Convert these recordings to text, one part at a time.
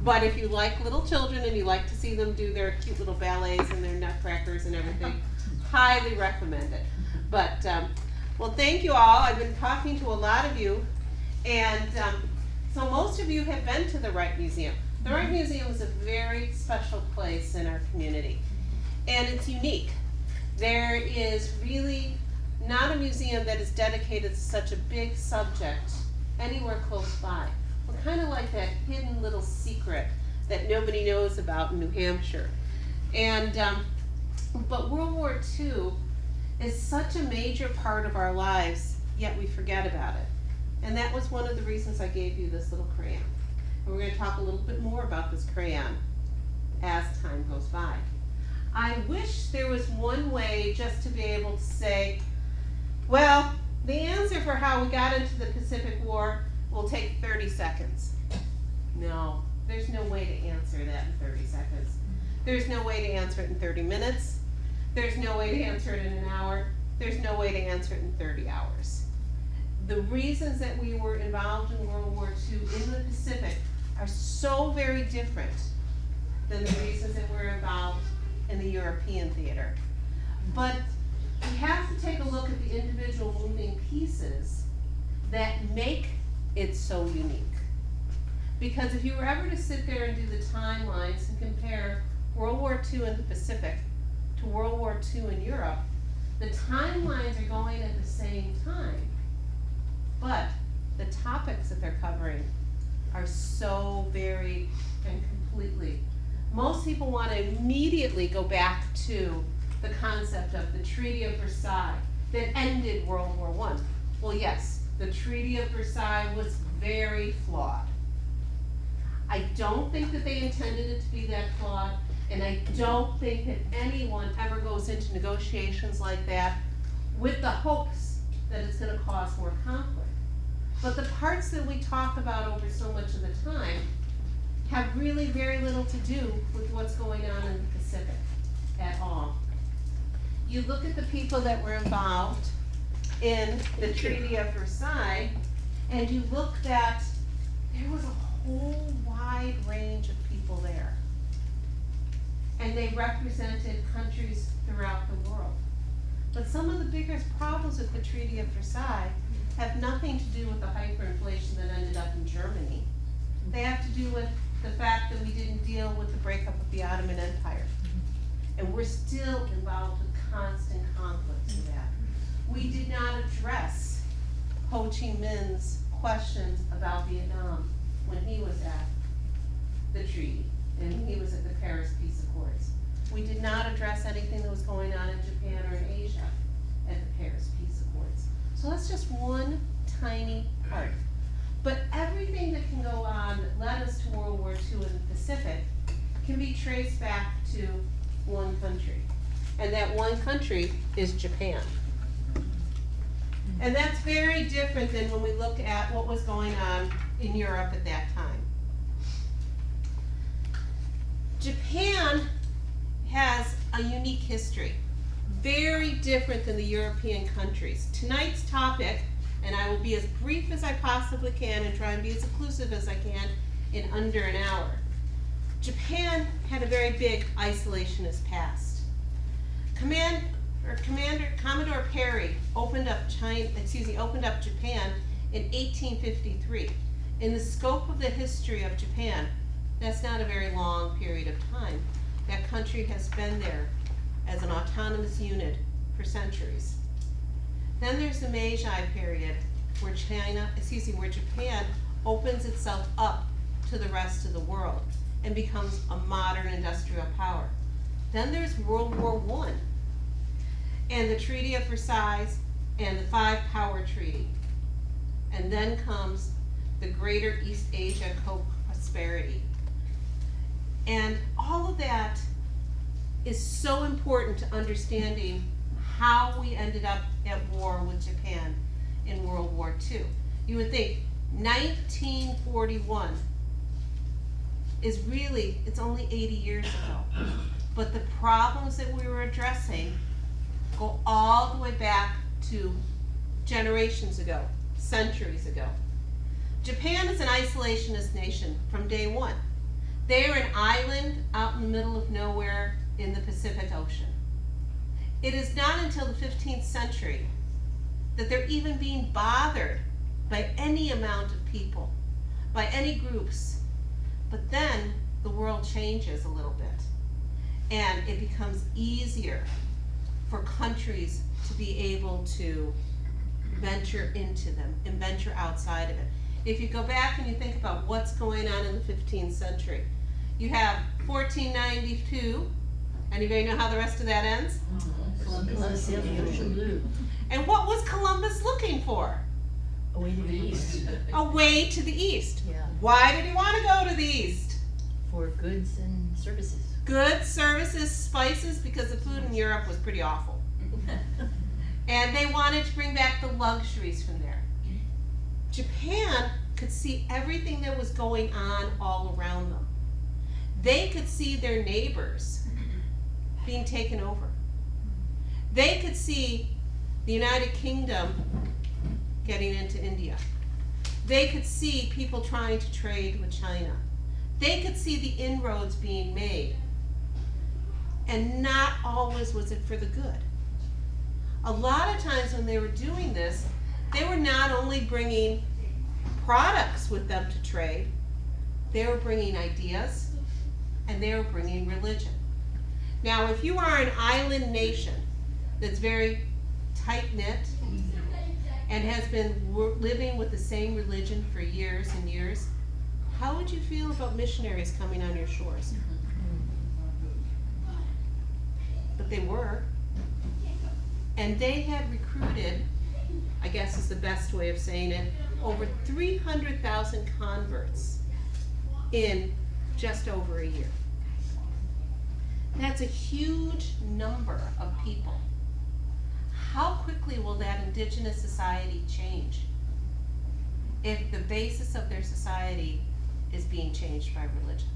But if you like little children and you like to see them do their cute little ballets and their nutcrackers and everything, highly recommend it. But, well, thank you all. I've been talking to a lot of you, and so most of you have been to the Wright Museum. The Wright Museum is a very special place in our community, and it's unique. There is really not a museum that is dedicated to such a big subject anywhere close by. We're kind of like that hidden little secret that nobody knows about in New Hampshire. And, but World War II is such a major part of our lives, yet we forget about it. And that was one of the reasons I gave you this little crayon. And we're going to talk a little bit more about this crayon as time goes by. I wish there was one way just to be able to say, well, the answer for how we got into the Pacific War will take 30 seconds. No, there's no way to answer that in 30 seconds. There's no way to answer it in 30 minutes. There's no way to answer it in an hour. There's no way to answer it in 30 hours. The reasons that we were involved in World War II in the Pacific are so very different than the reasons that we're involved in the European theater. But we have to take a look at the individual moving pieces that make it so unique. Because if you were ever to sit there and do the timelines and compare World War II in the Pacific to World War II in Europe, the timelines are going at the same time, but the topics that they're covering are so varied and completely. Most people want to immediately go back to the concept of the Treaty of Versailles that ended World War I. Well, yes, the Treaty of Versailles was very flawed. I don't think that they intended it to be that flawed, and I don't think that anyone ever goes into negotiations like that with the hopes that it's going to cause more conflict. But the parts that we talk about over so much of the time have really very little to do with what's going on in the Pacific at all. You look at the people that were involved in the Treaty of Versailles, and you look that there was a whole wide range of people there. And they represented countries throughout the world. But some of the biggest problems with the Treaty of Versailles have nothing to do with the hyperinflation that ended up in Germany. They have to do with the fact that we didn't deal with the breakup of the Ottoman Empire. And we're still involved with constant conflict in that. We did not address Ho Chi Minh's questions about Vietnam when he was at the treaty and when he was at the Paris Peace Accords. We did not address anything that was going on in Japan or in Asia at the Paris Peace Accords. So that's just one tiny part. But everything that can go on that led us to World War II in the Pacific can be traced back to one country. And that one country is Japan. And that's very different than when we look at what was going on in Europe at that time. Japan has a unique history, very different than the European countries. Tonight's topic, and I will be as brief as I possibly can and try and be as inclusive as I can in under an hour. Japan had a very big isolationist past. Commodore Perry opened up Japan in 1853. In the scope of the history of Japan, that's not a very long period of time. That country has been there as an autonomous unit for centuries. Then there's the Meiji period, where Japan opens itself up to the rest of the world and becomes a modern industrial power. Then there's World War I and the Treaty of Versailles and the Five Power Treaty. And then comes the Greater East Asia Co-Prosperity. And all of that is so important to understanding how we ended up at war with Japan in World War II. You would think 1941 is really, it's only 80 years ago. But the problems that we were addressing go all the way back to generations ago, centuries ago. Japan is an isolationist nation from day one. They are an island out in the middle of nowhere in the Pacific Ocean. It is not until the 15th century that they're even being bothered by any amount of people, by any groups. But then the world changes a little bit, and it becomes easier for countries to be able to venture into them and venture outside of it. If you go back and you think about what's going on in the 15th century, you have 1492. Anybody know how the rest of that ends? Columbus sailed the ocean blue. And what was Columbus looking for? A way to the east. A way to the east. Yeah. Why did he want to go to the east? For goods and services. Goods, services, spices, because the food in Europe was pretty awful. And they wanted to bring back the luxuries from there. Japan could see everything that was going on all around them. They could see their neighbors being taken over. They could see the United Kingdom getting into India. They could see people trying to trade with China. They could see the inroads being made. And not always was it for the good. A lot of times when they were doing this, they were not only bringing products with them to trade, they were bringing ideas, and they were bringing religion. Now, if you are an island nation that's very tight-knit and has been living with the same religion for years and years, how would you feel about missionaries coming on your shores? But they were. And they had recruited, I guess is the best way of saying it, over 300,000 converts in just over a year. That's a huge number of people. How quickly will that indigenous society change if the basis of their society is being changed by religion?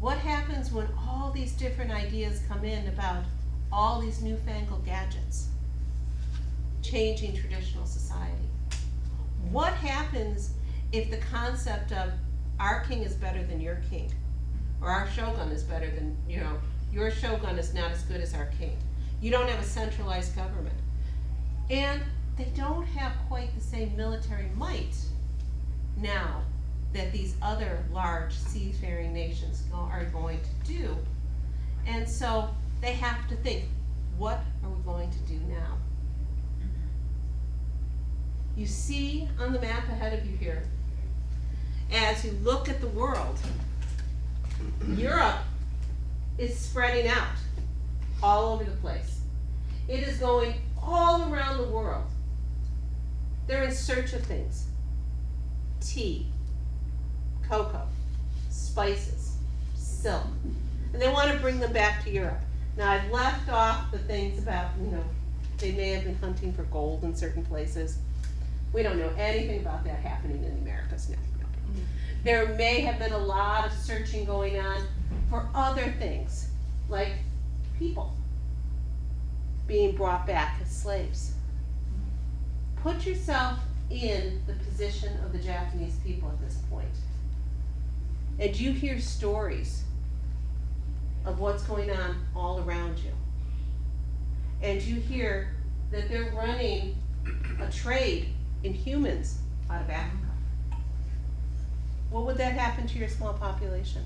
What happens when all these different ideas come in about all these newfangled gadgets changing traditional society? What happens if the concept of our king is better than your king, or our shogun is better than, your shogun is not as good as our king? You don't have a centralized government. And they don't have quite the same military might now that these other large seafaring nations are going to do. And so they have to think, what are we going to do now? You see on the map ahead of you here, as you look at the world, Europe is spreading out all over the place. It is going all around the world. They're in search of things. Tea, cocoa, spices, silk. And they want to bring them back to Europe. Now I've left off the things about, they may have been hunting for gold in certain places. We don't know anything about that happening in the Americas now. There may have been a lot of searching going on for other things, like people being brought back as slaves. Put yourself in the position of the Japanese people at this point. And you hear stories of what's going on all around you. And you hear that they're running a trade in humans out of Africa. What would that happen to your small population?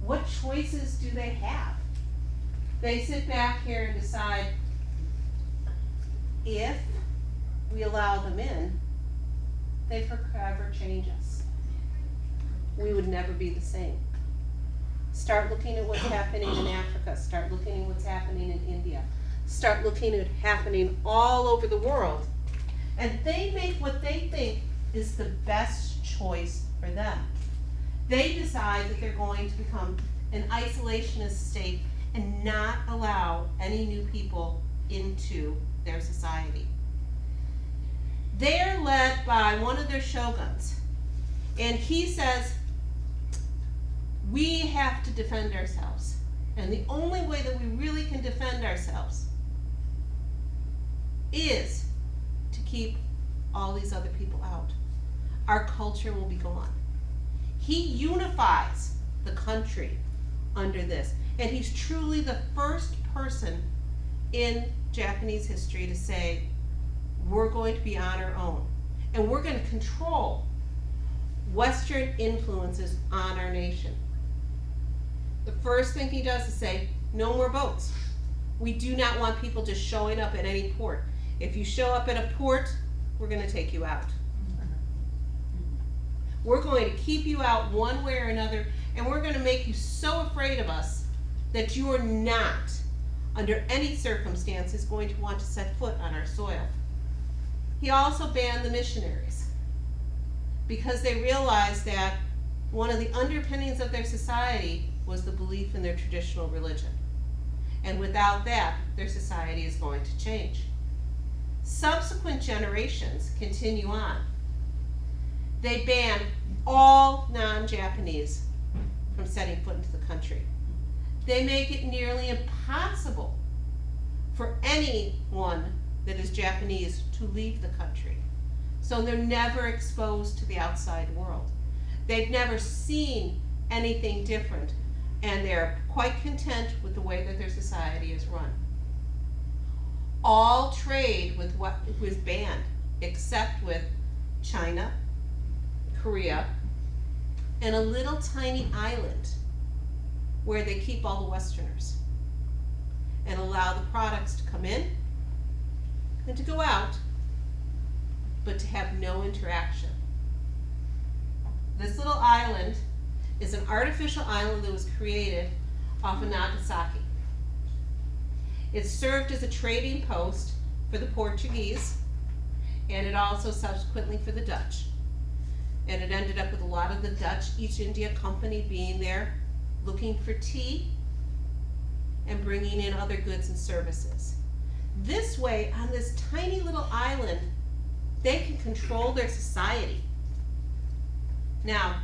What choices do they have? They sit back here and decide, if we allow them in, they forever change us. We would never be the same. Start looking at what's happening in Africa. Start looking at what's happening in India. Start looking at happening all over the world. And they make what they think is the best choice for them. They decide that they're going to become an isolationist state and not allow any new people into their society. They're led by one of their shoguns, and he says, we have to defend ourselves. And the only way that we really can defend ourselves is to keep all these other people out. our culture will be gone. He unifies the country under this, and he's truly the first person in Japanese history to say, we're going to be on our own, and we're going to control Western influences on our nation. The first thing he does is say, no more boats. We do not want people just showing up at any port. If you show up at a port, we're going to take you out. We're going to keep you out one way or another, and we're going to make you so afraid of us that you are not, under any circumstances, going to want to set foot on our soil. He also banned the missionaries because they realized that one of the underpinnings of their society was the belief in their traditional religion. And without that, their society is going to change. Subsequent generations continue on. They ban all non-Japanese from setting foot into the country. They make it nearly impossible for anyone that is Japanese to leave the country. So they're never exposed to the outside world. They've never seen anything different, and they're quite content with the way that their society is run. All trade with what was banned, except with China, Korea, and a little tiny island where they keep all the Westerners and allow the products to come in and to go out, but to have no interaction. This little island is an artificial island that was created off of Nagasaki. It served as a trading post for the Portuguese, and it also subsequently for the Dutch. And it ended up with a lot of the Dutch East India Company being there, looking for tea and bringing in other goods and services. This way, on this tiny little island, they can control their society. Now,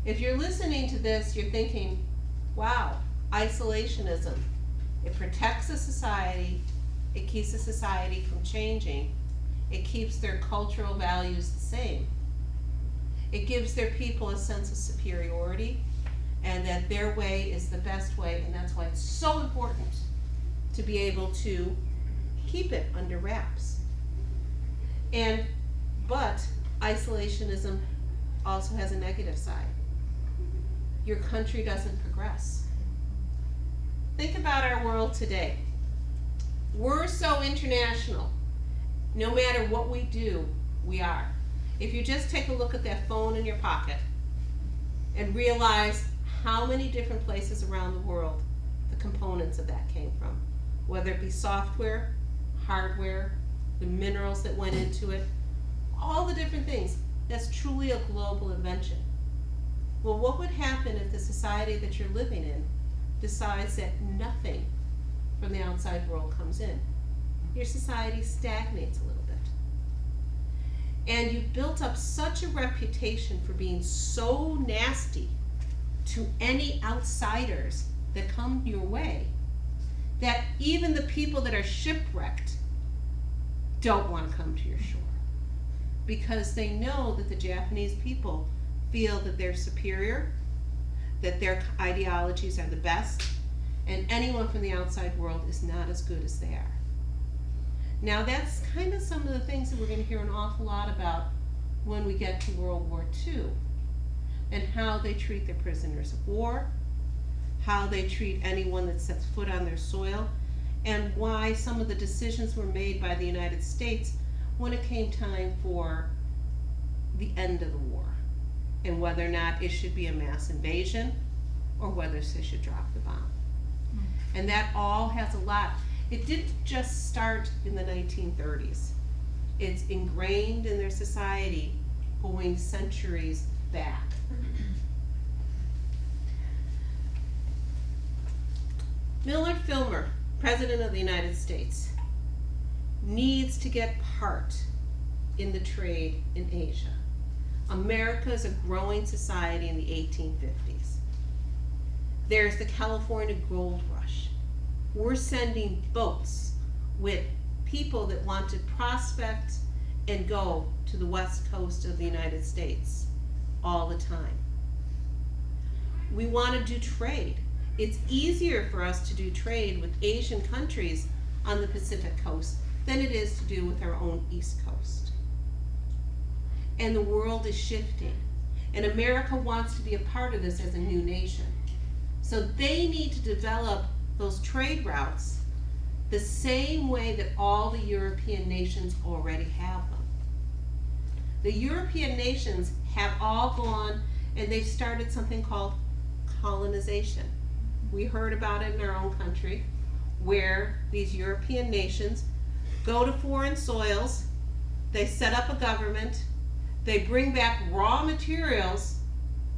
if you're listening to this, you're thinking, wow, isolationism. It protects a society, it keeps a society from changing, it keeps their cultural values the same. It gives their people a sense of superiority, and that their way is the best way, and that's why it's so important to be able to keep it under wraps. But isolationism also has a negative side. Your country doesn't progress. Think about our world today. We're so international. No matter what we do, we are. If you just take a look at that phone in your pocket and realize how many different places around the world the components of that came from, whether it be software, hardware, the minerals that went into it, all the different things, that's truly a global invention. Well, what would happen if the society that you're living in decides that nothing from the outside world comes in? Your society stagnates a little bit. And you've built up such a reputation for being so nasty to any outsiders that come your way that even the people that are shipwrecked don't want to come to your shore, because they know that the Japanese people feel that they're superior, that their ideologies are the best, and anyone from the outside world is not as good as they are. Now that's kind of some of the things that we're going to hear an awful lot about when we get to World War II, and how they treat their prisoners of war, how they treat anyone that sets foot on their soil, and why some of the decisions were made by the United States when it came time for the end of the war, and whether or not it should be a mass invasion or whether they should drop the bomb. And that all has a lot. It didn't just start in the 1930s. It's ingrained in their society going centuries back. Millard Fillmore, President of the United States, needs to get part in the trade in Asia. America is a growing society in the 1850s. There's the California Gold Rush. We're sending boats with people that want to prospect and go to the west coast of the United States all the time. We want to do trade. It's easier for us to do trade with Asian countries on the Pacific coast than it is to do with our own East Coast. And the world is shifting. And America wants to be a part of this as a new nation. So they need to develop those trade routes the same way that all the European nations already have them. The European nations have all gone and they've started something called colonization. We heard about it in our own country, where these European nations go to foreign soils, they set up a government, they bring back raw materials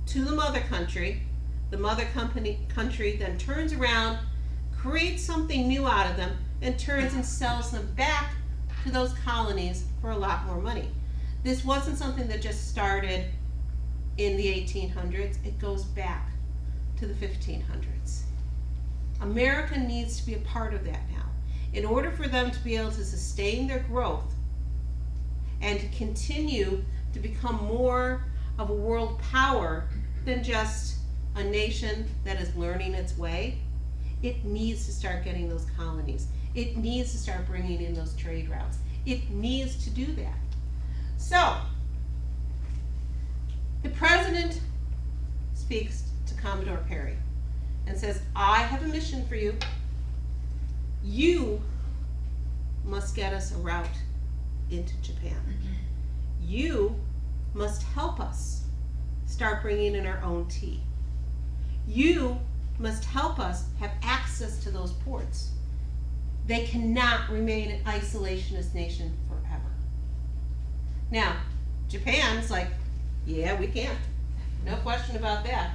to the mother country. The mother country then turns around, creates something new out of them, and turns and sells them back to those colonies for a lot more money. This wasn't something that just started in the 1800s. It goes back to the 1500s. America needs to be a part of that now. In order for them to be able to sustain their growth and to continue to become more of a world power than just a nation that is learning its way, it needs to start getting those colonies. It needs to start bringing in those trade routes. It needs to do that. So, the president speaks to Commodore Perry and says, I have a mission for you. You must get us a route into Japan. You must help us start bringing in our own tea. You must help us have access to those ports. They cannot remain an isolationist nation forever. Now, Japan's like, yeah, we can. No question about that.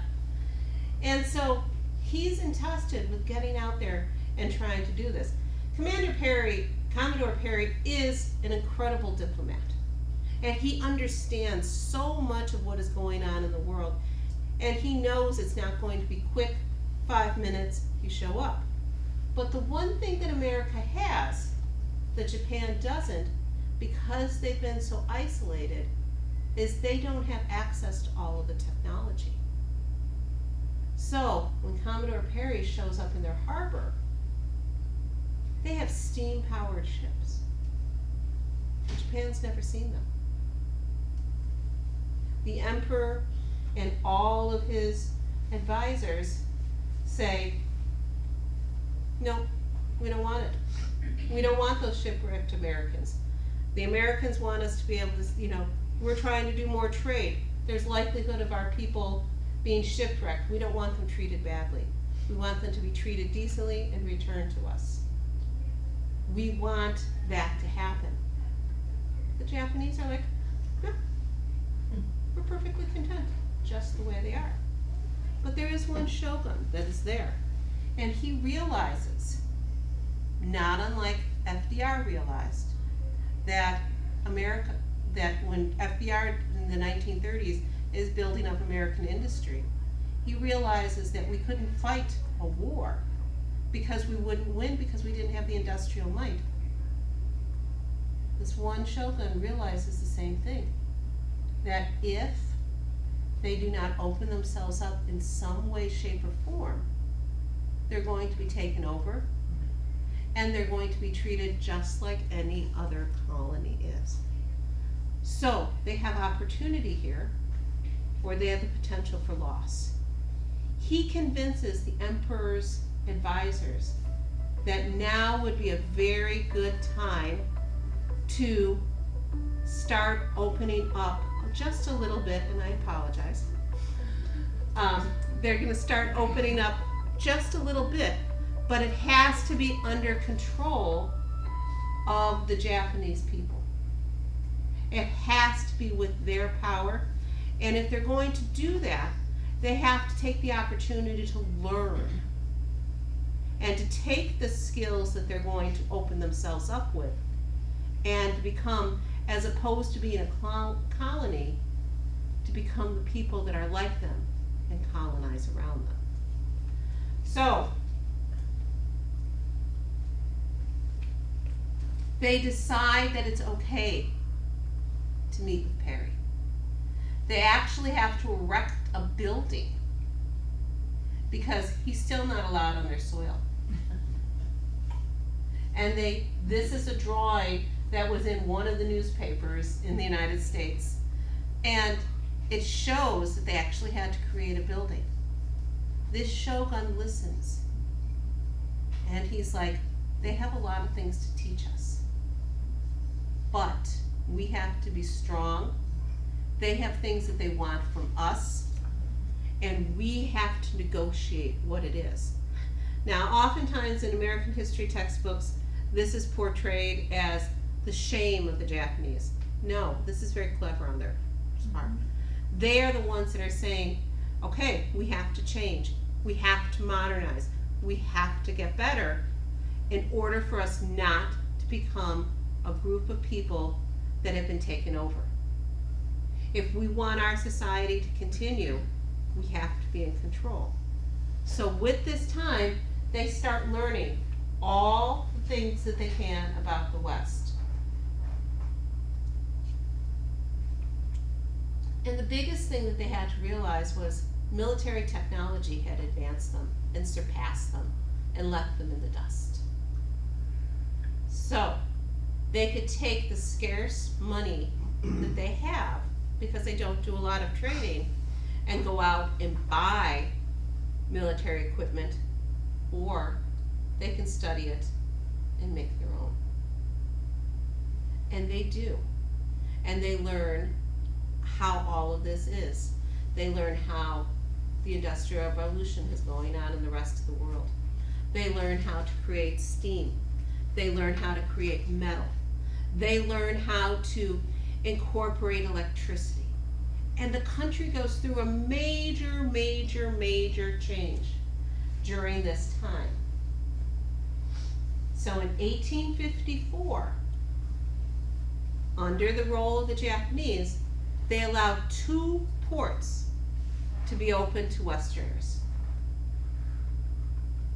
And so he's entrusted with getting out there and trying to do this. Commodore Perry is an incredible diplomat. And he understands so much of what is going on in the world. And he knows it's not going to be quick, 5 minutes, you show up. But the one thing that America has that Japan doesn't, because they've been so isolated, is they don't have access to all of the technology. So when Commodore Perry shows up in their harbor, they have steam-powered ships. Japan's never seen them. The emperor and all of his advisors say, no, we don't want it. We don't want those shipwrecked Americans. The Americans want us to be able to, we're trying to do more trade. There's likelihood of our people being shipwrecked. We don't want them treated badly. We want them to be treated decently and returned to us. We want that to happen. The Japanese are like, no, we're perfectly content, just the way they are. But there is one shogun that is there, and he realizes, not unlike FDR realized, that when FDR in the 1930s is building up American industry, he realizes that we couldn't fight a war because we wouldn't win because we didn't have the industrial might. This one shogun realizes the same thing, that if they do not open themselves up in some way, shape, or form, they're going to be taken over, and they're going to be treated just like any other colony is. So they have opportunity here, or they have the potential for loss. He convinces the emperor's advisors that now would be a very good time to start opening up just a little bit, and I apologize. They're going to start opening up just a little bit, but it has to be under control of the Japanese people. It has to be with their power, and if they're going to do that, they have to take the opportunity to learn and to take the skills that they're going to open themselves up with and become, as opposed to being a colony, to become the people that are like them and colonize around them. So, they decide that it's okay to meet with Perry. They actually have to erect a building because he's still not allowed on their soil. And this is a drawing that was in one of the newspapers in the United States. And it shows that they actually had to create a building. This shogun listens. And he's like, they have a lot of things to teach us. But we have to be strong. They have things that they want from us. And we have to negotiate what it is. Now, oftentimes in American history textbooks, this is portrayed as the shame of the Japanese. No, this is very clever on their part. They are the ones that are saying, okay, we have to change. We have to modernize. We have to get better in order for us not to become a group of people that have been taken over. If we want our society to continue, we have to be in control. So with this time, they start learning all the things that they can about the West. And the biggest thing that they had to realize was military technology had advanced them and surpassed them and left them in the dust. So they could take the scarce money that they have, because they don't do a lot of training, and go out and buy military equipment, or they can study it and make their own. And they do. And they learn how all of this is. They learn how the Industrial Revolution is going on in the rest of the world. They learn how to create steam. They learn how to create metal. They learn how to incorporate electricity. And the country goes through a major, major, major change during this time. So in 1854, under the role of the Japanese, they allowed 2 ports to be open to Westerners.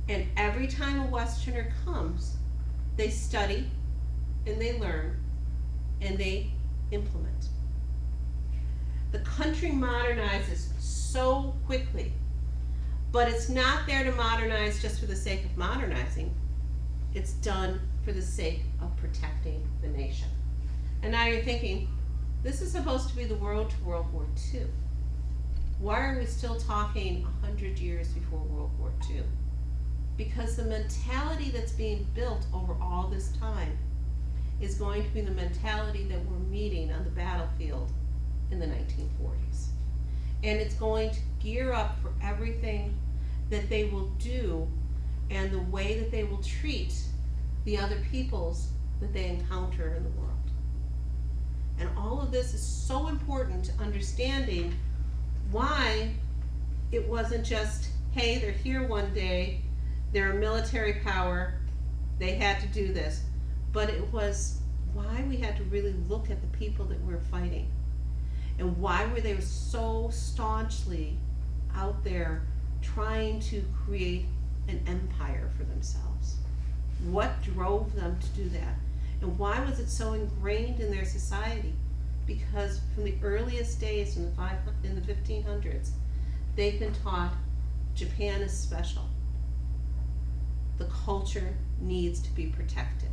And every time a Westerner comes, they study and they learn and they implement. The country modernizes so quickly, but it's not there to modernize just for the sake of modernizing. It's done for the sake of protecting the nation. And now you're thinking, this is supposed to be the road to World War II. Why are we still talking 100 years before World War II? Because the mentality that's being built over all this time is going to be the mentality that we're meeting on the battlefield in the 1940s. And it's going to gear up for everything that they will do and the way that they will treat the other peoples that they encounter in the world. And all of this is so important to understanding why it wasn't just, hey, they're here one day, they're a military power, they had to do this. But it was why we had to really look at the people that we're fighting. And why were they so staunchly out there trying to create an empire for themselves? What drove them to do that? And why was it so ingrained in their society? Because from the earliest days in the 1500s, they've been taught Japan is special. The culture needs to be protected.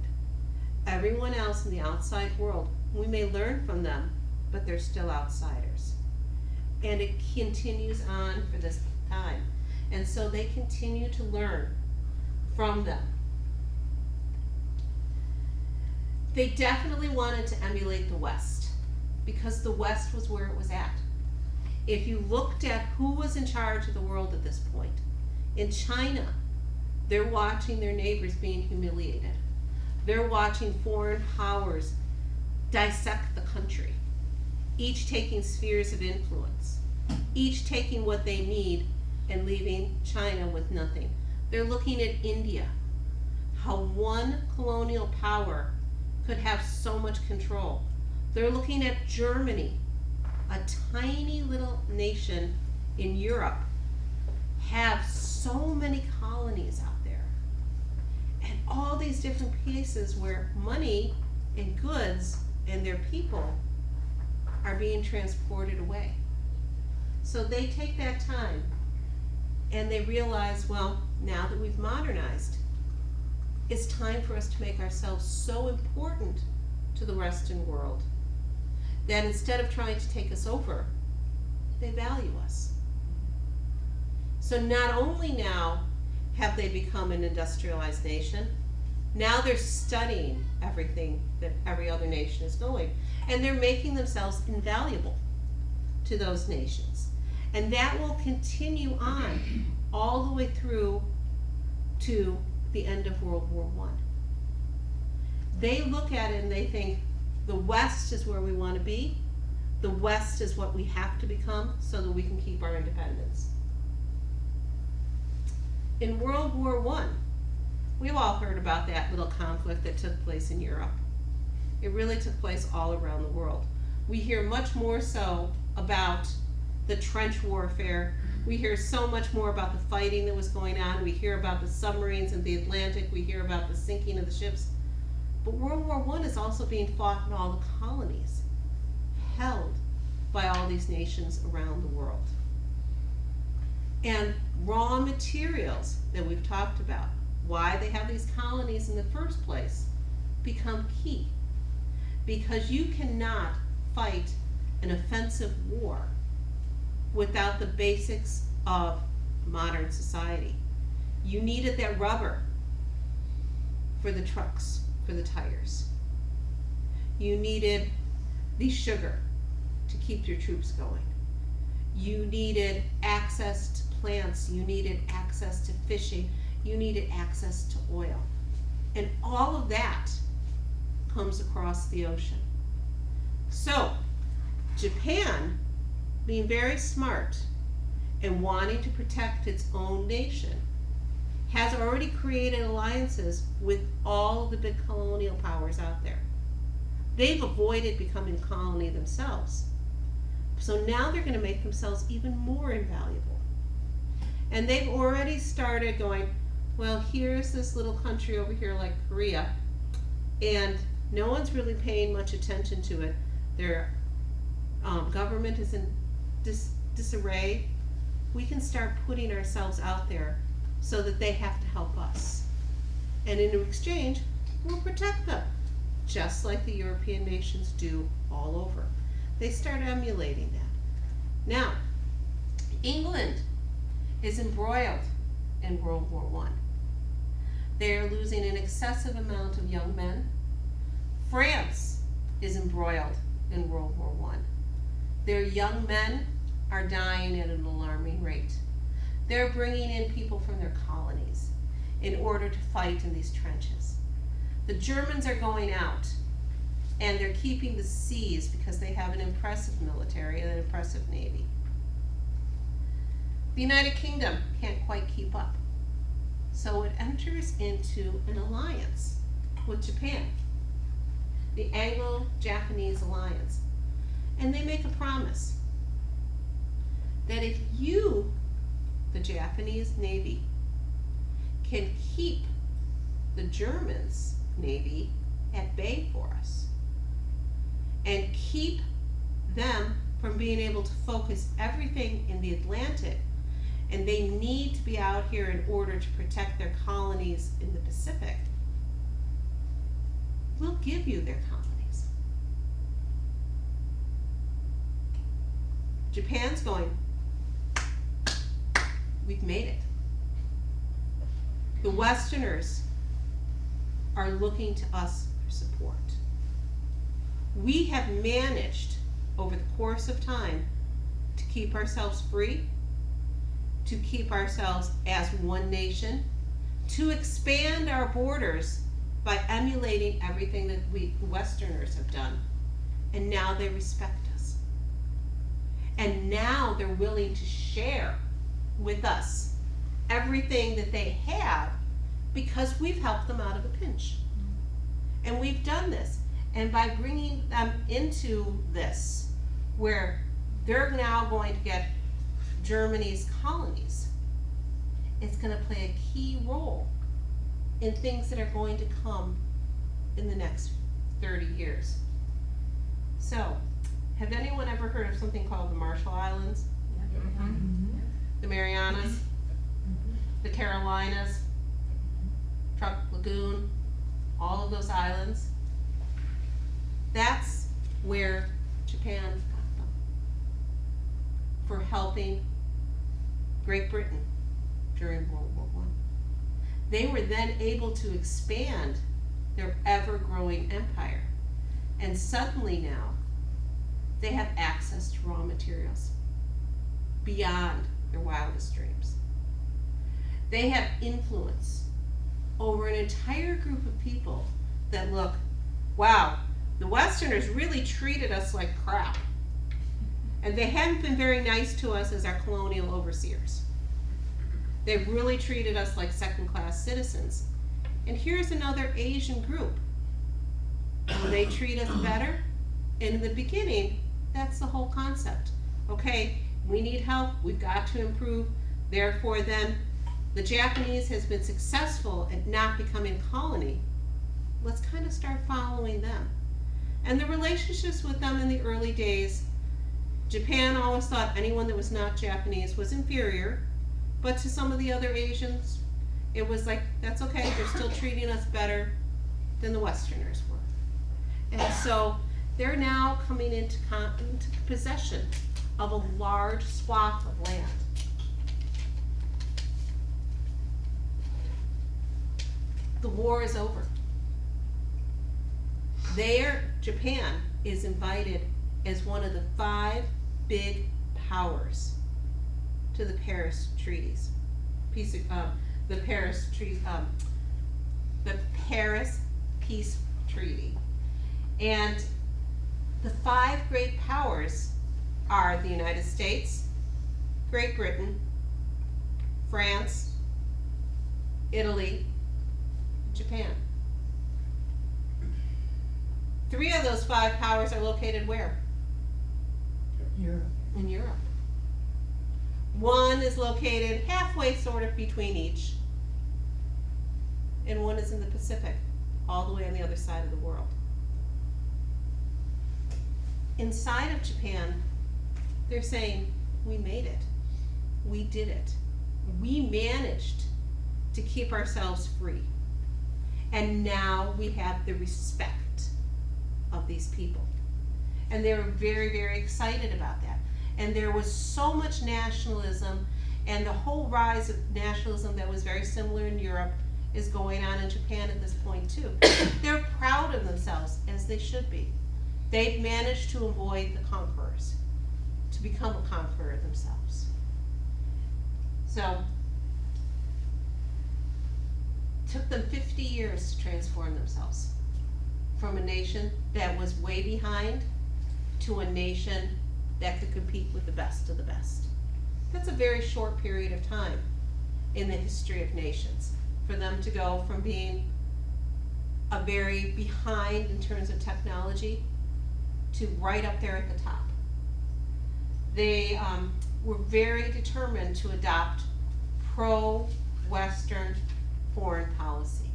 Everyone else in the outside world, we may learn from them, but they're still outsiders. And it continues on for this time. And so they continue to learn from them. They definitely wanted to emulate the West, because the West was where it was at. If you looked at who was in charge of the world at this point, in China, they're watching their neighbors being humiliated. They're watching foreign powers dissect the country, each taking spheres of influence, each taking what they need and leaving China with nothing. They're looking at India, how one colonial power could have so much control. They're looking at Germany, a tiny little nation in Europe, have so many colonies out there. And all these different places where money and goods and their people are being transported away. So they take that time and they realize, well, now that we've modernized, it's time for us to make ourselves so important to the Western world that instead of trying to take us over, they value us. So not only now have they become an industrialized nation, now they're studying everything that every other nation is going, and they're making themselves invaluable to those nations. And that will continue on all the way through to the end of World War I. They look at it and they think the West is where we want to be. The West is what we have to become so that we can keep our independence. In World War I, we've all heard about that little conflict that took place in Europe. It really took place all around the world. We hear much more so about the trench warfare. We hear so much more about the fighting that was going on. We hear about the submarines in the Atlantic. We hear about the sinking of the ships. But World War I is also being fought in all the colonies, held by all these nations around the world. And raw materials that we've talked about, why they have these colonies in the first place, become key. Because you cannot fight an offensive war without the basics of modern society. You needed that rubber for the trucks, for the tires. You needed the sugar to keep your troops going. You needed access to plants. You needed access to fishing. You needed access to oil. And all of that comes across the ocean. So, Japan, being very smart and wanting to protect its own nation, has already created alliances with all the big colonial powers out there. They've avoided becoming a colony themselves. So now they're going to make themselves even more invaluable. And they've already started going, well, here's this little country over here like Korea, and no one's really paying much attention to it. Their government is in disarray. We can start putting ourselves out there so that they have to help us. And in exchange, we'll protect them, just like the European nations do all over. They start emulating that. Now, England is embroiled in World War I. They are losing an excessive amount of young men. France is embroiled in World War I. Their young men are dying at an alarming rate. They're bringing in people from their colonies in order to fight in these trenches. The Germans are going out, and they're keeping the seas because they have an impressive military and an impressive navy. The United Kingdom can't quite keep up. So it enters into an alliance with Japan, the Anglo-Japanese alliance. And they make a promise that if you, the Japanese Navy, can keep the Germans' Navy at bay for us and keep them from being able to focus everything in the Atlantic, and they need to be out here in order to protect their colonies in the Pacific, we'll give you their colonies. Japan's going, we've made it. The Westerners are looking to us for support. We have managed over the course of time to keep ourselves free, to keep ourselves as one nation, to expand our borders by emulating everything that we Westerners have done. And now they respect us. And now they're willing to share with us everything that they have because we've helped them out of a pinch. And we've done this. And by bringing them into this, where they're now going to get Germany's colonies, it's going to play a key role in things that are going to come in the next 30 years. So, Have anyone ever heard of something called the Marshall Islands? The Marianas? The Carolinas? Truk Lagoon? All of those islands? That's where Japan got them for helping Great Britain during World War I. They were then able to expand their ever-growing empire, and suddenly now they have access to raw materials beyond their wildest dreams. They have influence over an entire group of people that look, wow, the Westerners really treated us like crap. And they haven't been very nice to us as our colonial overseers. They've really treated us like second-class citizens. And here's another Asian group. Will they treat us better? In the beginning, that's the whole concept. Okay, we need help, we've got to improve. Therefore then, the Japanese has been successful at not becoming a colony. Let's kind of start following them. And the relationships with them in the early days, Japan always thought anyone that was not Japanese was inferior, but to some of the other Asians, it was like, that's okay, they're still treating us better than the Westerners were. And so they're now coming into possession of a large swath of land. The war is over. Japan is invited as one of the 5 big powers to the Paris treaties. The Paris Peace Treaty. And the 5 great powers are the United States, Great Britain, France, Italy, Japan. 3 of those 5 powers are located where? Europe. In Europe. 1 is located halfway sort of between each, and 1 is in the Pacific, all the way on the other side of the world. Inside of Japan, they're saying, we made it. We did it. We managed to keep ourselves free. And now we have the respect of these people. And they were very, very excited about that. And there was so much nationalism, and the whole rise of nationalism that was very similar in Europe is going on in Japan at this point too. They're proud of themselves, as they should be. They've managed to avoid the conquerors, to become a conqueror themselves. So, it took them 50 years to transform themselves from a nation that was way behind to a nation that could compete with the best of the best. That's a very short period of time in the history of nations for them to go from being a very behind in terms of technology to right up there at the top. They were very determined to adopt pro-Western foreign policy.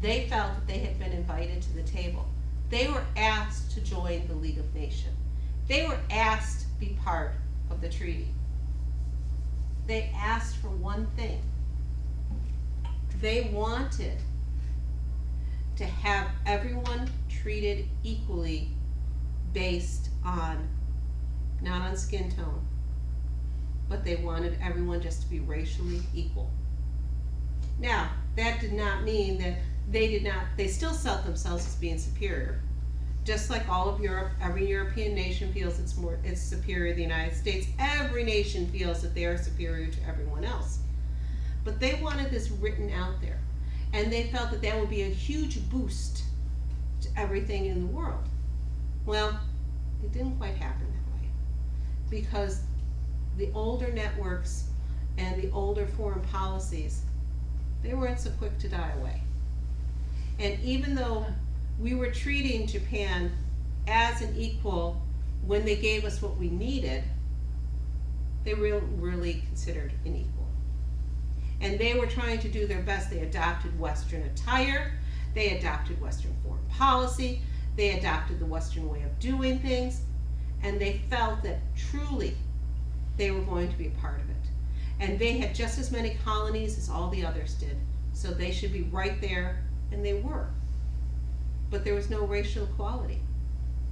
They felt that they had been invited to the table. They were asked to join the League of Nations. They were asked to be part of the treaty. They asked for one thing. They wanted to have everyone treated equally based on, not on skin tone, but they wanted everyone just to be racially equal. Now, that did not mean that they still felt themselves as being superior. Just like all of Europe, every European nation feels it's superior to the United States. Every nation feels that they are superior to everyone else. But they wanted this written out there. And they felt that that would be a huge boost to everything in the world. Well, it didn't quite happen that way. Because the older networks and the older foreign policies, they weren't so quick to die away. And even though we were treating Japan as an equal when they gave us what we needed, they really considered an equal. And they were trying to do their best. They adopted Western attire, they adopted Western foreign policy, they adopted the Western way of doing things, and they felt that truly they were going to be a part of it. And they had just as many colonies as all the others did, so they should be right there, and they were. But there was no racial equality,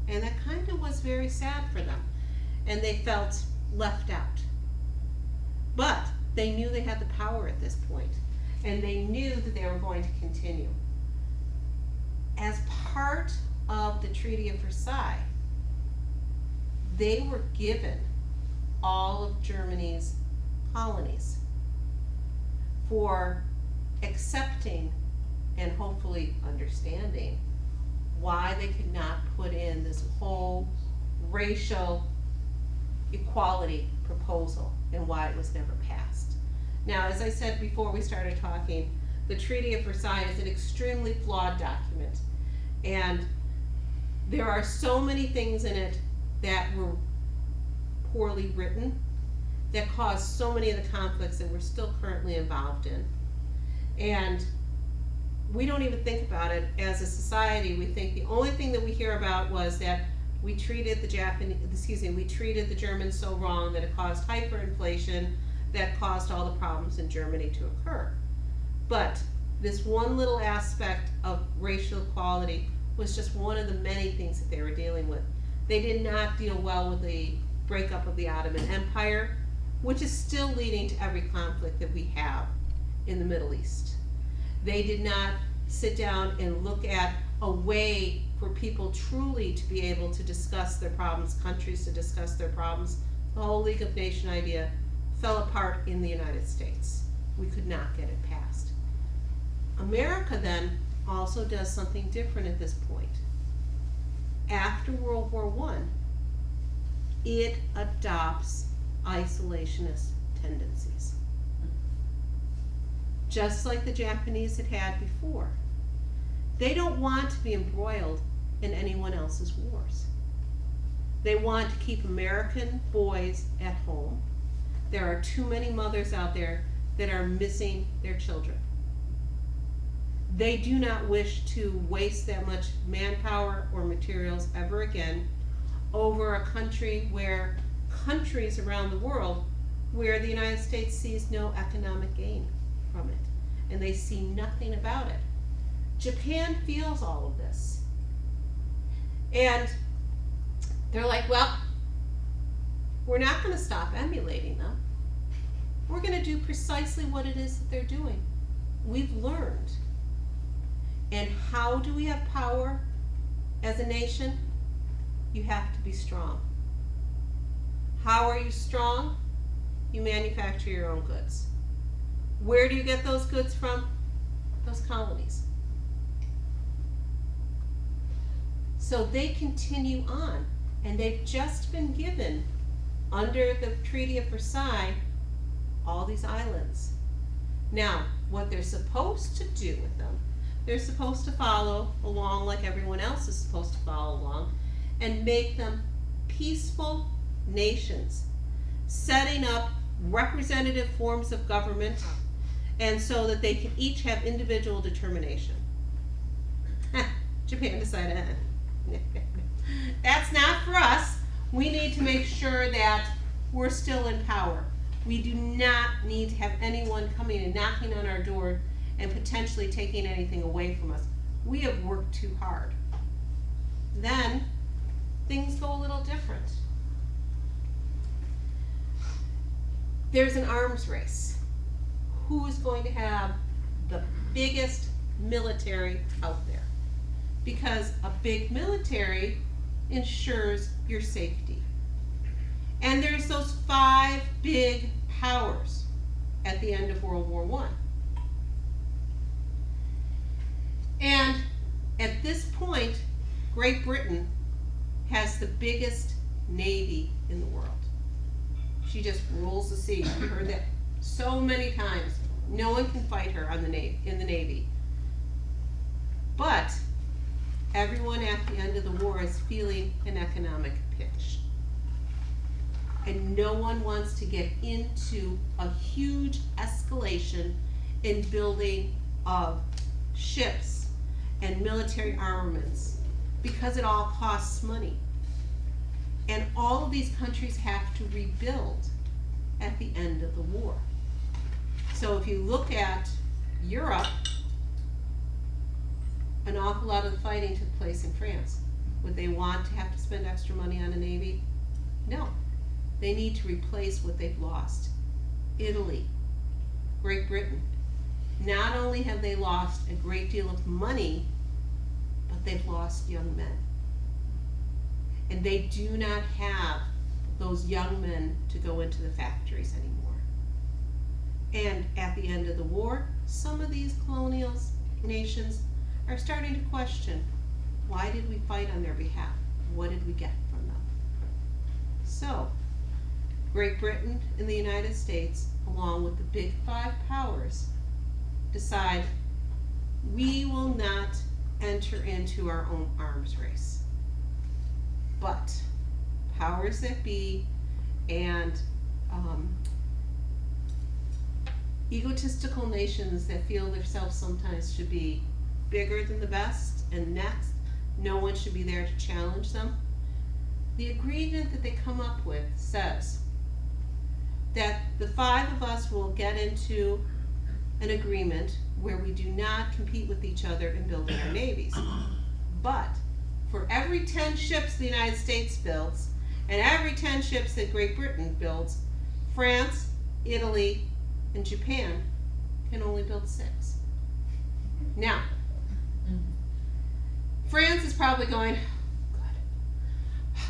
and that kind of was very sad for them, and they felt left out. But they knew they had the power at this point, and they knew that they were going to continue. As part of the Treaty of Versailles, they were given all of Germany's colonies for accepting and hopefully understanding why they could not put in this whole racial equality proposal and why it was never passed. Now, as I said before we started talking, the Treaty of Versailles is an extremely flawed document, and there are so many things in it that were poorly written that caused so many of the conflicts that we're still currently involved in. And we don't even think about it as a society. We think the only thing that we hear about was that we treated the Germans so wrong that it caused hyperinflation, that caused all the problems in Germany to occur. But this one little aspect of racial equality was just one of the many things that they were dealing with. They did not deal well with the breakup of the Ottoman Empire, which is still leading to every conflict that we have in the Middle East. They did not sit down and look at a way for people truly to be able to discuss their problems, countries to discuss their problems. The whole League of Nations idea fell apart in the United States. We could not get it passed. America then also does something different at this point. After World War I, it adopts isolationist tendencies. Just like the Japanese had had before. They don't want to be embroiled in anyone else's wars. They want to keep American boys at home. There are too many mothers out there that are missing their children. They do not wish to waste that much manpower or materials ever again over a country where countries around the world where the United States sees no economic gain from it, and they see nothing about it. Japan feels all of this. And they're like, well, we're not going to stop emulating them. We're going to do precisely what it is that they're doing. We've learned. And how do we have power as a nation? You have to be strong. How are you strong? You manufacture your own goods. Where do you get those goods from? Those colonies. So they continue on, and they've just been given, under the Treaty of Versailles, all these islands. Now, what they're supposed to do with them, they're supposed to follow along like everyone else is supposed to follow along, and make them peaceful nations, setting up representative forms of government, and so that they can each have individual determination. Japan decided, that's not for us. We need to make sure that we're still in power. We do not need to have anyone coming and knocking on our door and potentially taking anything away from us. We have worked too hard. Then things go a little different. There's an arms race. Who is going to have the biggest military out there? Because a big military ensures your safety. And there's those 5 big powers at the end of World War I. And at this point, Great Britain has the biggest navy in the world. She just rules the sea. We've heard that so many times. No one can fight her on in the Navy. But everyone at the end of the war is feeling an economic pinch. And no one wants to get into a huge escalation in building of ships and military armaments because it all costs money. And all of these countries have to rebuild at the end of the war. So if you look at Europe, an awful lot of the fighting took place in France. Would they want to have to spend extra money on a navy? No. They need to replace what they've lost. Italy, Great Britain. Not only have they lost a great deal of money, but they've lost young men. And they do not have those young men to go into the factories anymore. And at the end of the war, some of these colonial nations are starting to question, why did we fight on their behalf? What did we get from them? So, Great Britain and the United States, along with the big five powers, decide we will not enter into our own arms race. But powers that be and egotistical nations that feel themselves sometimes should be bigger than the best and next, no one should be there to challenge them. The agreement that they come up with says that the five of us will get into an agreement where we do not compete with each other in building our navies. But for every 10 ships the United States builds, and every 10 ships that Great Britain builds, France, Italy, and Japan can only build 6. Now, France is probably going, good.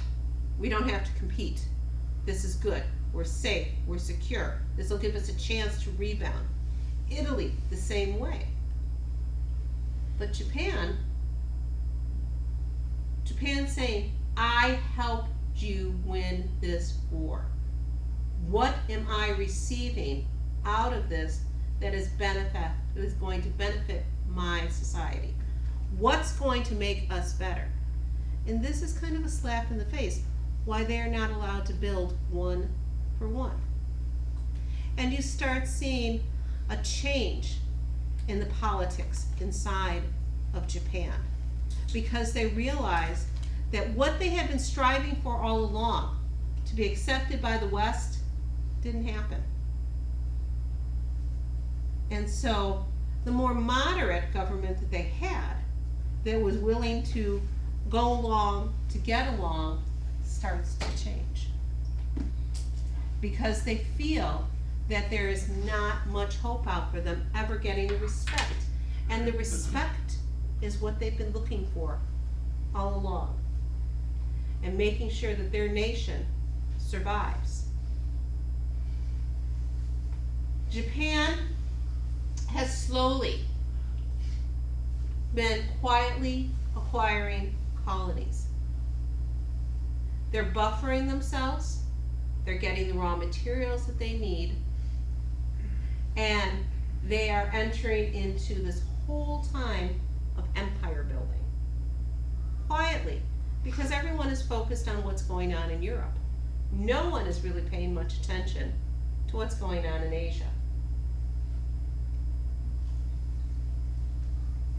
We don't have to compete. This is good. We're safe. We're secure. This will give us a chance to rebound. Italy, the same way. But Japan's saying, I helped you win this war. What am I receiving out of this that is going to benefit my society? What's going to make us better? And this is kind of a slap in the face, why they're not allowed to build one for one. And you start seeing a change in the politics inside of Japan, because they realize that what they had been striving for all along, to be accepted by the West, didn't happen. And so the more moderate government that they had, that was willing to go along, to get along, starts to change. Because they feel that there is not much hope out for them ever getting the respect. And the respect is what they've been looking for all along. And making sure that their nation survives. Japan has slowly been quietly acquiring colonies. They're buffering themselves, they're getting the raw materials that they need, and they are entering into this whole time of empire building. Quietly, because everyone is focused on what's going on in Europe. No one is really paying much attention to what's going on in Asia.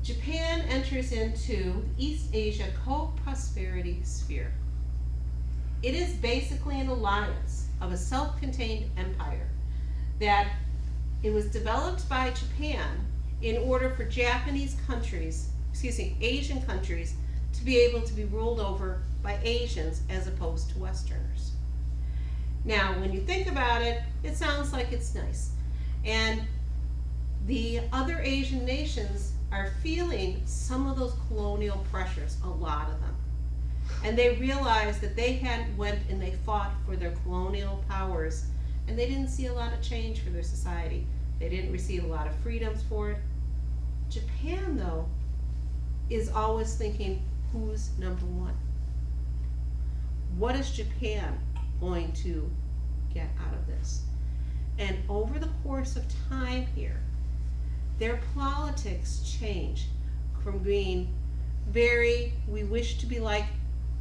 Japan enters into the East Asia co-prosperity sphere. It is basically an alliance of a self-contained empire that it was developed by Japan in order for Asian countries to be able to be ruled over by Asians as opposed to Westerners. Now, when you think about it, it sounds like it's nice. And the other Asian nations are feeling some of those colonial pressures, a lot of them. And they realized that they had went and they fought for their colonial powers, and they didn't see a lot of change for their society. They didn't receive a lot of freedoms for it. Japan, though, is always thinking, who's number one? What is Japan going to get out of this? And over the course of time here, their politics change from being we wish to be like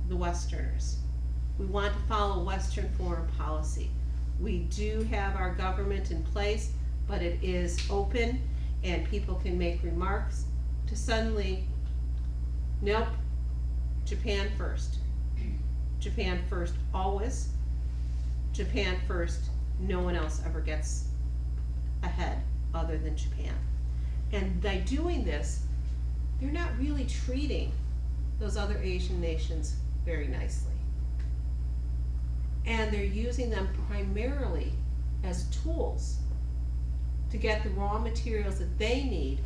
the Westerners. We want to follow Western foreign policy. We do have our government in place, but it is open and people can make remarks, to suddenly, nope, Japan first. Japan first always. Japan first, no one else ever gets ahead other than Japan. And by doing this, they're not really treating those other Asian nations very nicely. And they're using them primarily as tools to get the raw materials that they need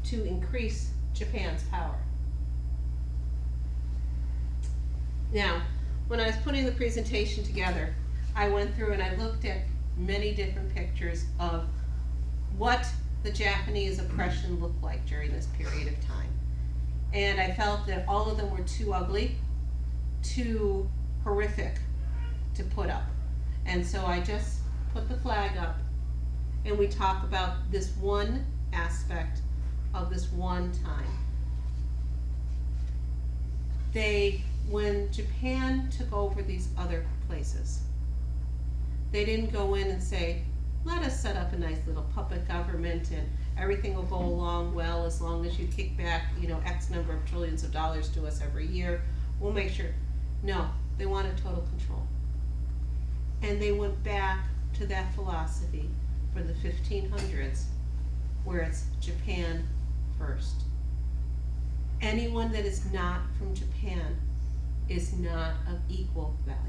to increase Japan's power. Now, when I was putting the presentation together, I went through and I looked at many different pictures of what the Japanese oppression looked like during this period of time. And I felt that all of them were too ugly, too horrific to put up. And so I just put the flag up and we talk about this one aspect of this one time. When Japan took over these other places, they didn't go in and say, let us set up a nice little puppet government and everything will go along well as long as you kick back, X number of trillions of dollars to us every year. We'll make sure. No, they wanted total control. And they went back to that philosophy for the 1500s, where it's Japan first. Anyone that is not from Japan is not of equal value.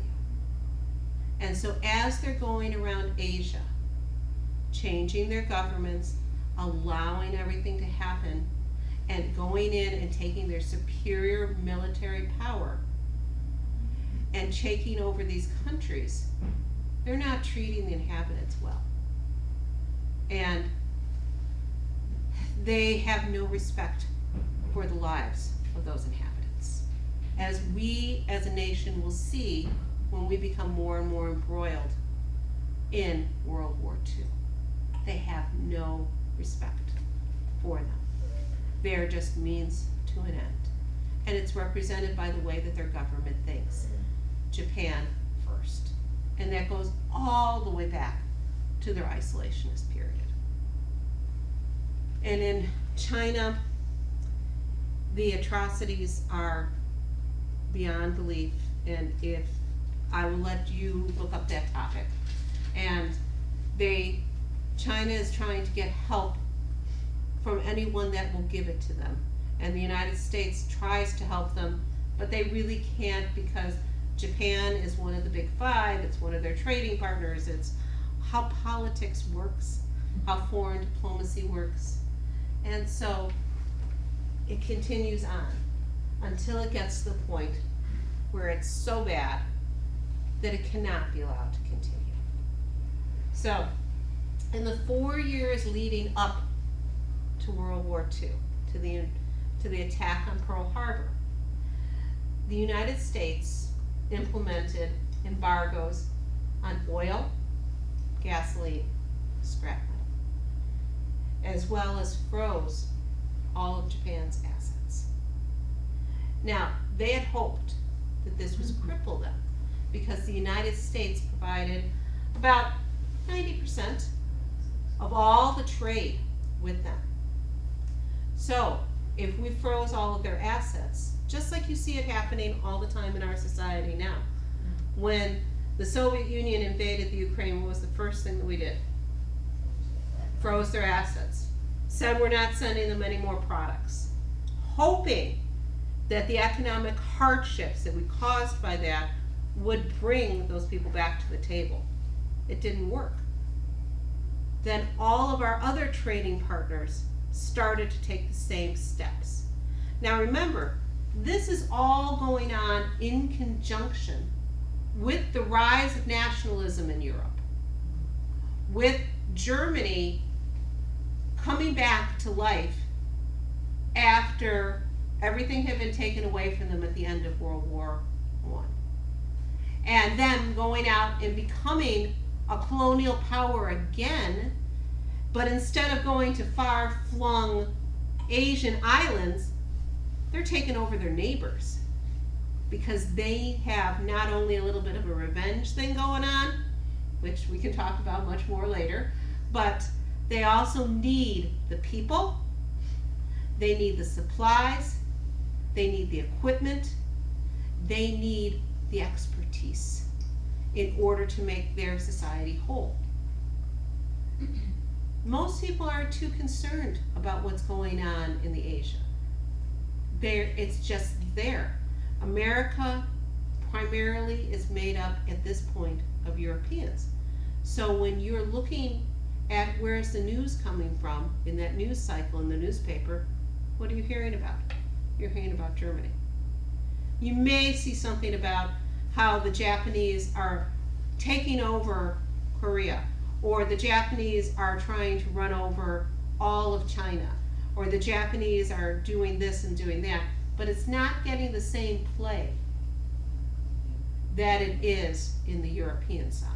And so as they're going around Asia, changing their governments, allowing everything to happen, and going in and taking their superior military power and taking over these countries, they're not treating the inhabitants well. And they have no respect for the lives of those inhabitants. As we as a nation will see when we become more and more embroiled in World War II. They have no respect for them. They are just means to an end. And it's represented by the way that their government thinks. Japan first. And that goes all the way back to their isolationist period. And in China, the atrocities are beyond belief, and if I will let you look up that topic. And China is trying to get help from anyone that will give it to them. And the United States tries to help them, but they really can't because Japan is one of the big five, it's one of their trading partners, it's how politics works, how foreign diplomacy works. And so it continues on until it gets to the point where it's so bad that it cannot be allowed to continue. So, in the 4 years leading up to World War II, to the attack on Pearl Harbor, the United States implemented embargoes on oil, gasoline, scrap metal, as well as froze all of Japan's assets. Now, they had hoped that this would cripple them because the United States provided about 90% of all the trade with them. So, if we froze all of their assets, just like you see it happening all the time in our society now, when the Soviet Union invaded the Ukraine, what was the first thing that we did? Froze their assets. Said we're not sending them any more products, hoping that the economic hardships that we caused by that would bring those people back to the table. It didn't work. Then all of our other trading partners started to take the same steps. Now remember, this is all going on in conjunction with the rise of nationalism in Europe, with Germany coming back to life after everything had been taken away from them at the end of World War I. And them going out and becoming a colonial power again, but instead of going to far-flung Asian islands, they're taking over their neighbors because they have not only a little bit of a revenge thing going on, which we can talk about much more later, but they also need the people, they need the supplies, they need the equipment, they need the expertise in order to make their society whole. Most people aren't too concerned about what's going on in the Asia. It's just there. America primarily is made up at this point of Europeans. So when you're looking at where's the news coming from in that news cycle in the newspaper, what are you hearing about? You're hearing about Germany. You may see something about how the Japanese are taking over Korea, or the Japanese are trying to run over all of China, or the Japanese are doing this and doing that, but it's not getting the same play that it is in the European side.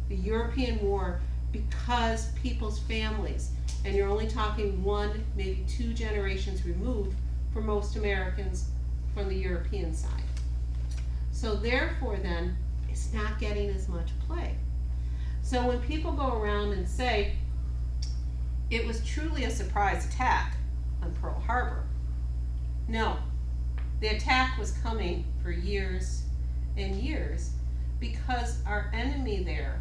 The European war, because people's families, and you're only talking one, maybe two generations removed for most Americans from the European side. So therefore then, it's not getting as much play. So when people go around and say, it was truly a surprise attack on Pearl Harbor, no, the attack was coming for years and years, because our enemy there,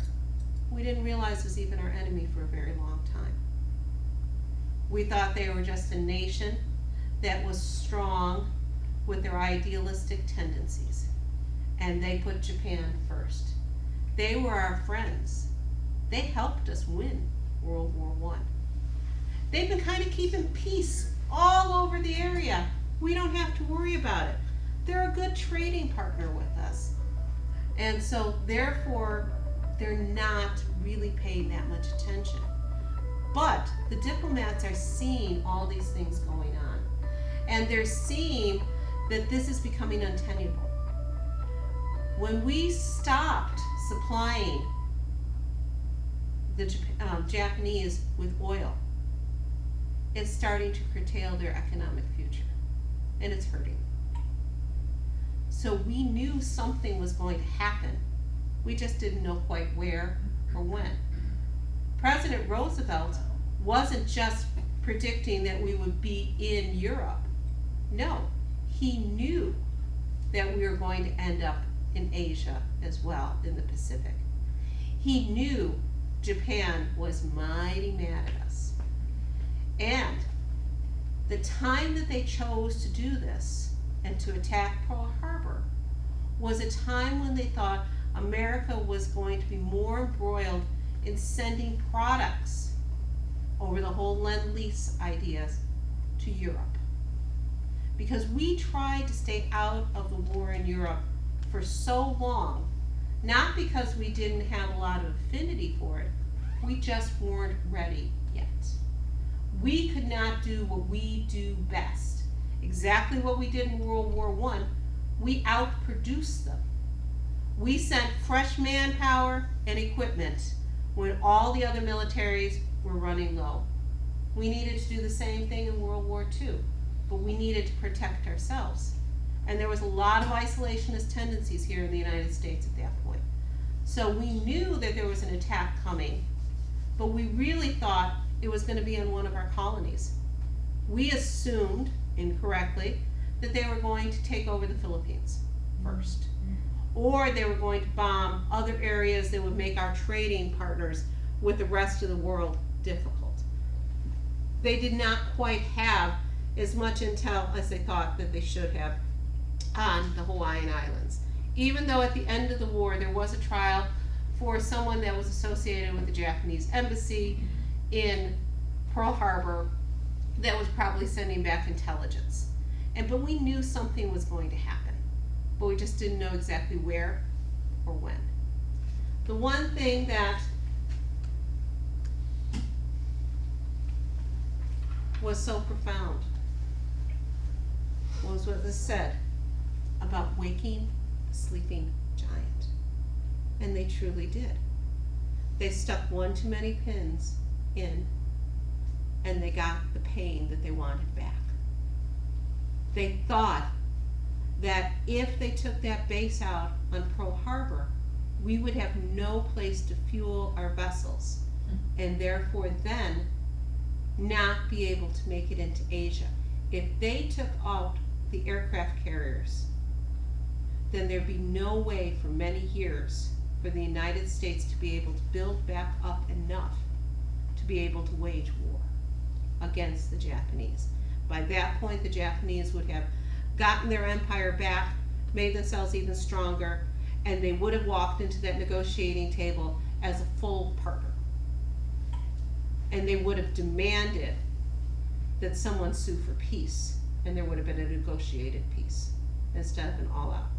we didn't realize was even our enemy for a very long time. We thought they were just a nation that was strong with their idealistic tendencies, and they put Japan first. They were our friends. They helped us win World War I. They've been kind of keeping peace all over the area. We don't have to worry about it. They're a good trading partner with us. And so therefore, they're not really paying that much attention. But the diplomats are seeing all these things going on. And they're seeing that this is becoming untenable. When we stopped supplying the Japanese with oil, it's starting to curtail their economic future, and it's hurting. So we knew something was going to happen. We just didn't know quite where or when. President Roosevelt wasn't just predicting that we would be in Europe. No, he knew that we were going to end up in Asia as well, in the Pacific. He knew Japan was mighty mad at us. And the time that they chose to do this and to attack Pearl Harbor was a time when they thought America was going to be more embroiled in sending products over the whole Lend-Lease ideas to Europe. Because we tried to stay out of the war in Europe for so long, not because we didn't have a lot of affinity for it, we just weren't ready yet. We could not do what we do best. Exactly what we did in World War I, we outproduced them. We sent fresh manpower and equipment when all the other militaries were running low. We needed to do the same thing in World War II, but we needed to protect ourselves. And there was a lot of isolationist tendencies here in the United States at that point. So we knew that there was an attack coming, but we really thought it was going to be on one of our colonies. We assumed, incorrectly, that they were going to take over the Philippines first. Or they were going to bomb other areas that would make our trading partners with the rest of the world difficult. They did not quite have as much intel as they thought that they should have on the Hawaiian Islands. Even though at the end of the war there was a trial for someone that was associated with the Japanese embassy in Pearl Harbor that was probably sending back intelligence. But we knew something was going to happen, but we just didn't know exactly where or when. The one thing that was so profound was what was said about waking a sleeping giant. And they truly did. They stuck one too many pins in, and they got the pain that they wanted back. They thought that if they took that base out on Pearl Harbor, we would have no place to fuel our vessels, and therefore then not be able to make it into Asia. If they took out the aircraft carriers, then there'd be no way for many years for the United States to be able to build back up enough to be able to wage war against the Japanese. By that point, the Japanese would have gotten their empire back, made themselves even stronger, and they would have walked into that negotiating table as a full partner. And they would have demanded that someone sue for peace, and there would have been a negotiated peace instead of an all-out.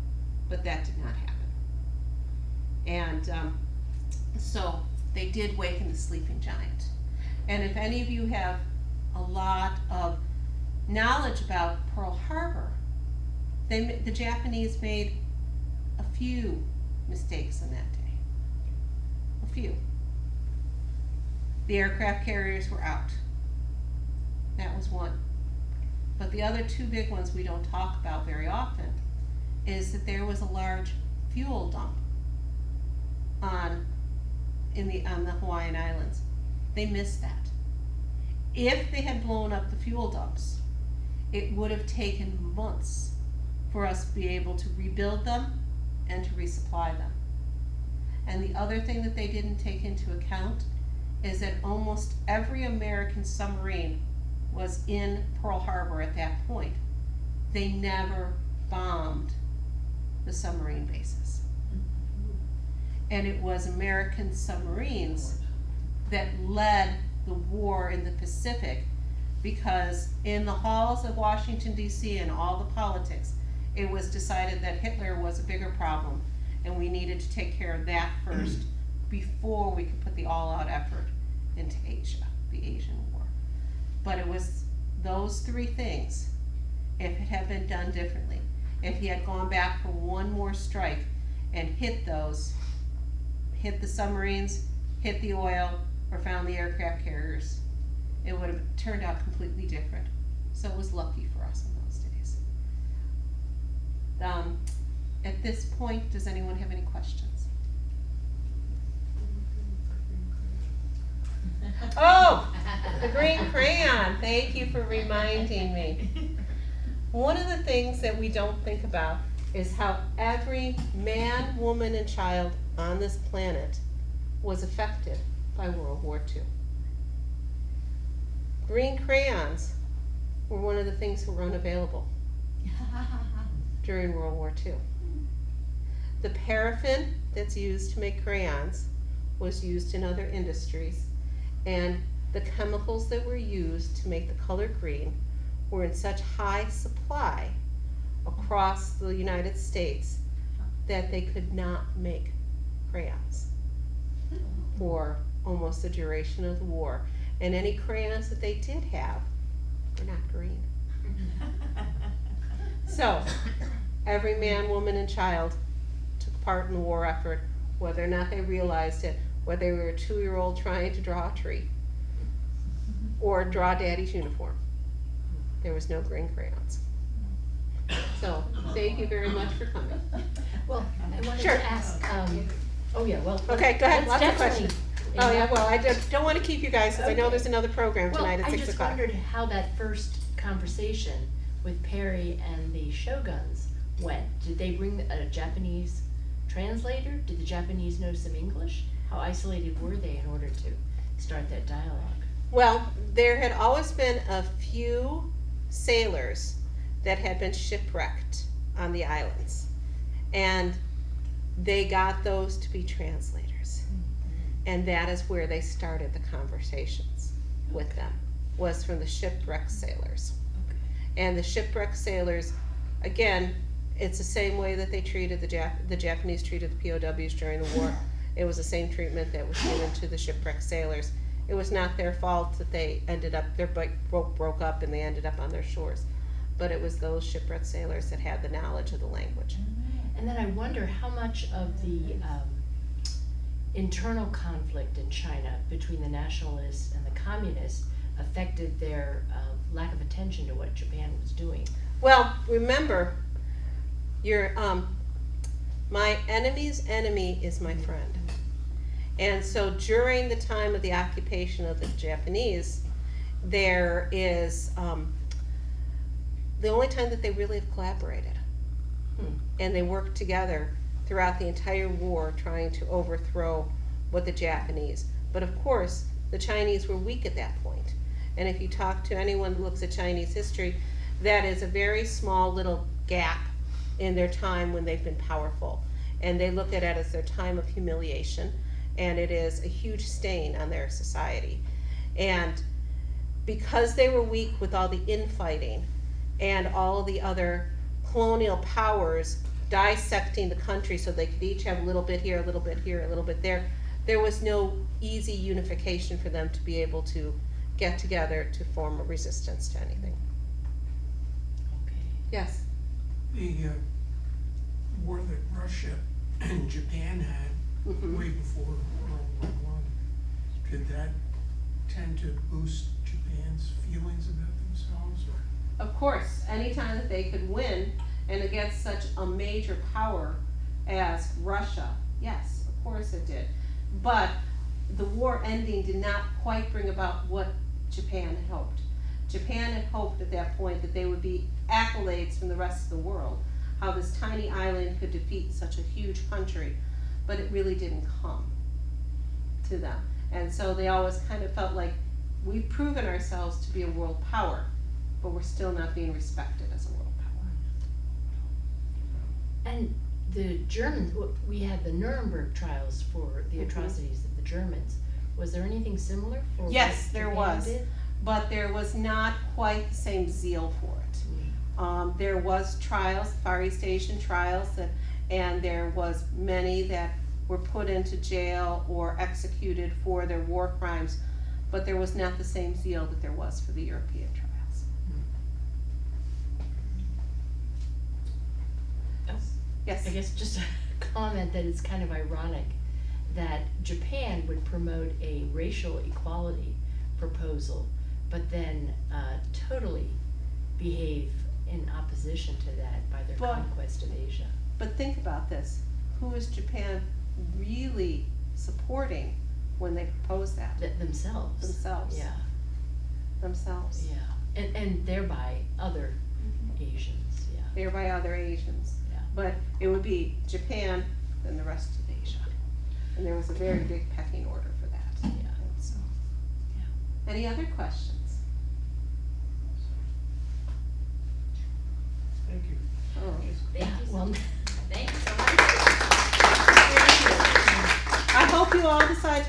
But that did not happen. And so they did waken the sleeping giant. And if any of you have a lot of knowledge about Pearl Harbor, the Japanese made a few mistakes on that day. A few. The aircraft carriers were out. That was one. But the other two big ones we don't talk about very often is that there was a large fuel dump on the Hawaiian Islands. They missed that. If they had blown up the fuel dumps, it would have taken months for us to be able to rebuild them and to resupply them. And the other thing that they didn't take into account is that almost every American submarine was in Pearl Harbor at that point. They never bombed the submarine bases. And it was American submarines that led the war in the Pacific, because in the halls of Washington, D.C. and all the politics, it was decided that Hitler was a bigger problem and we needed to take care of that first before we could put the all-out effort into Asia, the Asian War. But it was those three things. If it had been done differently, if he had gone back for one more strike and hit the submarines, hit the oil, or found the aircraft carriers, it would have turned out completely different. So it was lucky for us in those days. At this point, does anyone have any questions? Oh, the green crayon. Thank you for reminding me. One of the things that we don't think about is how every man, woman, and child on this planet was affected by World War II. Green crayons were one of the things that were unavailable during World War II. The paraffin that's used to make crayons was used in other industries, and the chemicals that were used to make the color green were in such high supply across the United States that they could not make crayons for almost the duration of the war. And any crayons that they did have were not green. So, every man, woman, and child took part in the war effort, whether or not they realized it, whether they were a 2-year-old trying to draw a tree or draw daddy's uniform. There was no green crayons. So, thank you very much for coming. Well, I wanted Sure. to ask, oh yeah, well. Okay, go ahead, let's lots of definitely- questions. Oh yeah, well, I don't want to keep you guys, because I know Okay. there's another program tonight at 6 Well, I just o'clock. wondered how that first conversation with Perry and the Shoguns went. Did they bring a Japanese translator? Did the Japanese know some English? How isolated were they in order to start that dialogue? Well, there had always been a few sailors that had been shipwrecked on the islands, and they got those to be translators. And that is where they started the conversations with them, was from the shipwrecked sailors. Okay. And the shipwrecked sailors, again, it's the same way that they treated the Japanese treated the POWs during the war. It was the same treatment that was given to the shipwrecked sailors. It was not their fault that they ended up, their boat broke up and they ended up on their shores. But it was those shipwrecked sailors that had the knowledge of the language. And then I wonder how much of the internal conflict in China between the nationalists and the communists affected their lack of attention to what Japan was doing. Well, remember, my enemy's enemy is my friend. And so during the time of the occupation of the Japanese, there is the only time that they really have collaborated And they worked together throughout the entire war trying to overthrow the Japanese. But of course, the Chinese were weak at that point. And if you talk to anyone who looks at Chinese history, that is a very small little gap in their time when they've been powerful. And they look at it as their time of humiliation, and it is a huge stain on their society. And because they were weak with all the infighting and all of the other colonial powers dissecting the country so they could each have a little bit here, a little bit here, a little bit there, there was no easy unification for them to be able to get together to form a resistance to anything. Okay. Yes? The war that Russia and Japan had Mhm. way before World War I, did that tend to boost Japan's feelings about themselves, or? Of course, anytime that they could win and against such a major power as Russia, yes, of course it did. But the war ending did not quite bring about what Japan had hoped. Japan had hoped at that point that they would be accolades from the rest of the world, how this tiny island could defeat such a huge country, but it really didn't come to them. And so they always kind of felt like, we've proven ourselves to be a world power, but we're still not being respected as a world power. And the Germans, we had the Nuremberg trials for the Mhm. atrocities of the Germans. Was there anything similar for Yes, what there Japan was. did? But there was not quite the same zeal for it. There was trials, Far East Asian trials, and there was many that were put into jail or executed for their war crimes, but there was not the same zeal that there was for the European trials. Oh, Yes? I guess just a comment that it's kind of ironic that Japan would promote a racial equality proposal, but then totally behave in opposition to that by their But- conquest of Asia. But think about this, who is Japan really supporting when they propose that? Themselves. Themselves. Yeah, Themselves. yeah, and thereby other Asians, yeah, Thereby other Asians. yeah. But it would be Japan, then the rest of Asia. And there was a very big pecking order for that. Yeah. And so, Yeah. Any other questions? Thank you. Oh, Thank you so Well, much. Thank you so much. thank you. I hope you all decide